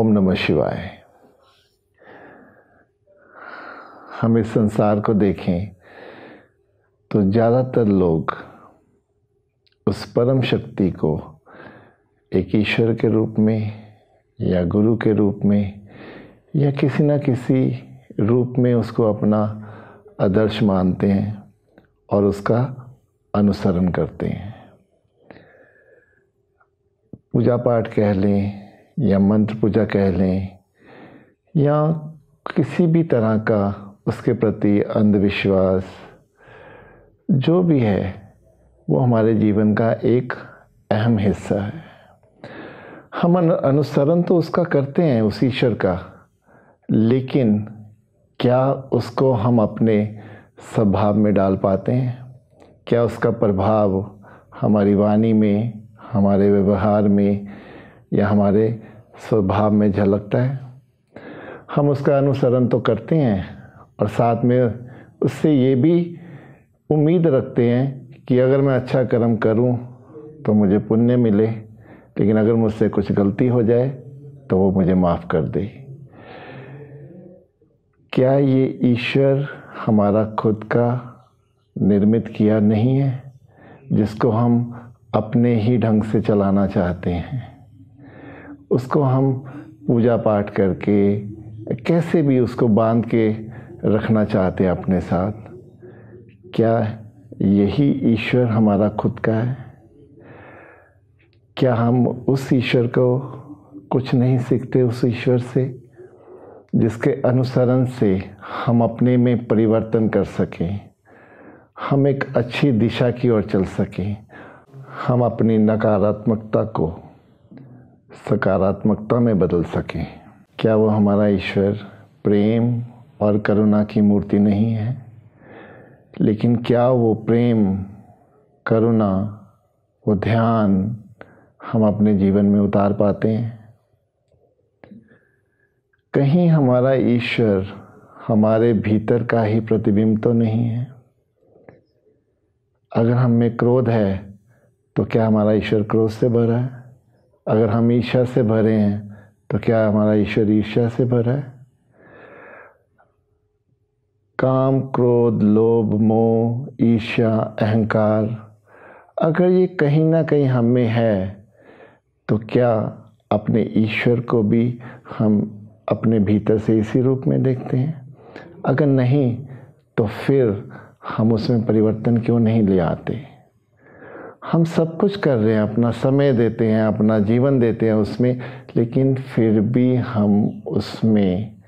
ओम नमः शिवाय। हम इस संसार को देखें तो ज़्यादातर लोग उस परम शक्ति को एक ईश्वर के रूप में या गुरु के रूप में या किसी न किसी रूप में उसको अपना आदर्श मानते हैं और उसका अनुसरण करते हैं। पूजा पाठ कह लें या मंत्र पूजा कह लें या किसी भी तरह का उसके प्रति अंधविश्वास जो भी है वो हमारे जीवन का एक अहम हिस्सा है। हम अनुसरण तो उसका करते हैं उस ईश्वर का, लेकिन क्या उसको हम अपने स्वभाव में डाल पाते हैं? क्या उसका प्रभाव हमारी वाणी में, हमारे व्यवहार में या हमारे स्वभाव में झलकता है? हम उसका अनुसरण तो करते हैं और साथ में उससे ये भी उम्मीद रखते हैं कि अगर मैं अच्छा कर्म करूं तो मुझे पुण्य मिले, लेकिन अगर मुझसे कुछ गलती हो जाए तो वो मुझे माफ़ कर दे। क्या ये ईश्वर हमारा खुद का निर्मित किया नहीं है, जिसको हम अपने ही ढंग से चलाना चाहते हैं? उसको हम पूजा पाठ करके कैसे भी उसको बांध के रखना चाहते हैं अपने साथ। क्या यही ईश्वर हमारा खुद का है? क्या हम उस ईश्वर को कुछ नहीं सीखते, उस ईश्वर से जिसके अनुसरण से हम अपने में परिवर्तन कर सकें, हम एक अच्छी दिशा की ओर चल सकें, हम अपनी नकारात्मकता को सकारात्मकता में बदल सकें? क्या वो हमारा ईश्वर प्रेम और करुणा की मूर्ति नहीं है? लेकिन क्या वो प्रेम, करुणा, वो ध्यान हम अपने जीवन में उतार पाते हैं? कहीं हमारा ईश्वर हमारे भीतर का ही प्रतिबिंब तो नहीं है? अगर हम में क्रोध है तो क्या हमारा ईश्वर क्रोध से भरा है? अगर हम ईर्ष्या से भरे हैं तो क्या हमारा ईश्वर ईर्ष्या से भरा है? काम, क्रोध, लोभ, मोह, ईर्ष्या, अहंकार अगर ये कहीं ना कहीं हम में है तो क्या अपने ईश्वर को भी हम अपने भीतर से इसी रूप में देखते हैं? अगर नहीं तो फिर हम उसमें परिवर्तन क्यों नहीं ले आते? हम सब कुछ कर रहे हैं, अपना समय देते हैं, अपना जीवन देते हैं उसमें, लेकिन फिर भी हम उसमें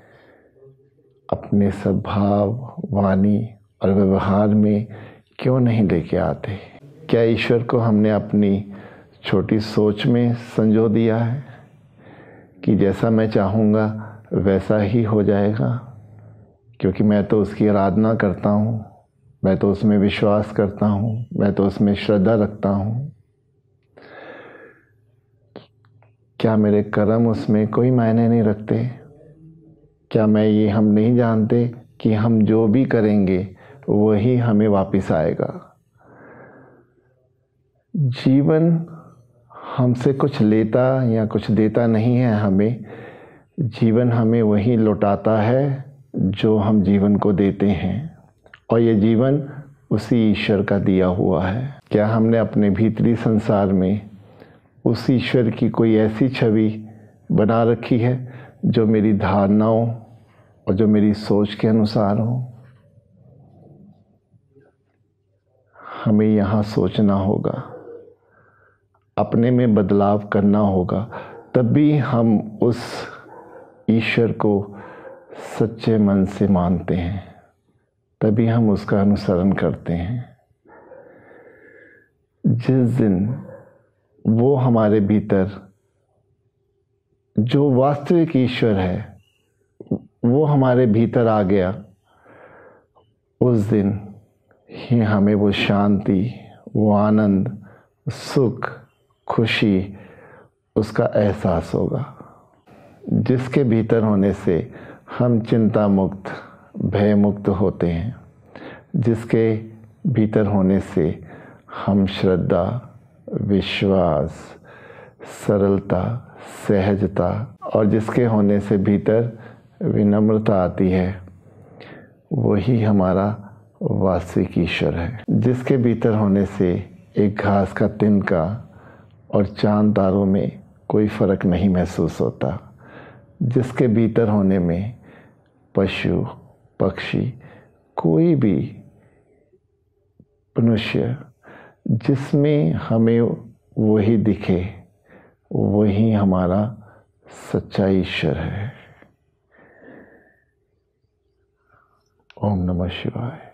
अपने स्वभाव, वाणी और व्यवहार में क्यों नहीं लेके आते? क्या ईश्वर को हमने अपनी छोटी सोच में संजो दिया है कि जैसा मैं चाहूँगा वैसा ही हो जाएगा, क्योंकि मैं तो उसकी आराधना करता हूँ, मैं तो उसमें विश्वास करता हूँ, मैं तो उसमें श्रद्धा रखता हूँ? क्या मेरे कर्म उसमें कोई मायने नहीं रखते? क्या हम नहीं जानते कि हम जो भी करेंगे वही हमें वापस आएगा? जीवन हमसे कुछ लेता या कुछ देता नहीं है हमें, जीवन हमें वही लौटाता है जो हम जीवन को देते हैं, और ये जीवन उसी ईश्वर का दिया हुआ है। क्या हमने अपने भीतरी संसार में उस ईश्वर की कोई ऐसी छवि बना रखी है जो मेरी धारणाओं और जो मेरी सोच के अनुसार हो? हमें यहाँ सोचना होगा, अपने में बदलाव करना होगा, तभी हम उस ईश्वर को सच्चे मन से मानते हैं, तभी हम उसका अनुसरण करते हैं। जिस दिन वो हमारे भीतर जो वास्तविक ईश्वर है वो हमारे भीतर आ गया, उस दिन ही हमें वो शांति, वो आनंद, सुख, खुशी उसका एहसास होगा, जिसके भीतर होने से हम चिंता मुक्त, भय मुक्त होते हैं, जिसके भीतर होने से हम श्रद्धा, विश्वास, सरलता, सहजता और जिसके होने से भीतर विनम्रता आती है, वही हमारा वास्तविक ईश्वर है। जिसके भीतर होने से एक घास का तिनका और चांद तारों में कोई फर्क नहीं महसूस होता, जिसके भीतर होने में पशु पक्षी कोई भी मनुष्य, जिसमें हमें वही दिखे, वही हमारा सच्चा ईश्वर है। ओम नमः शिवाय।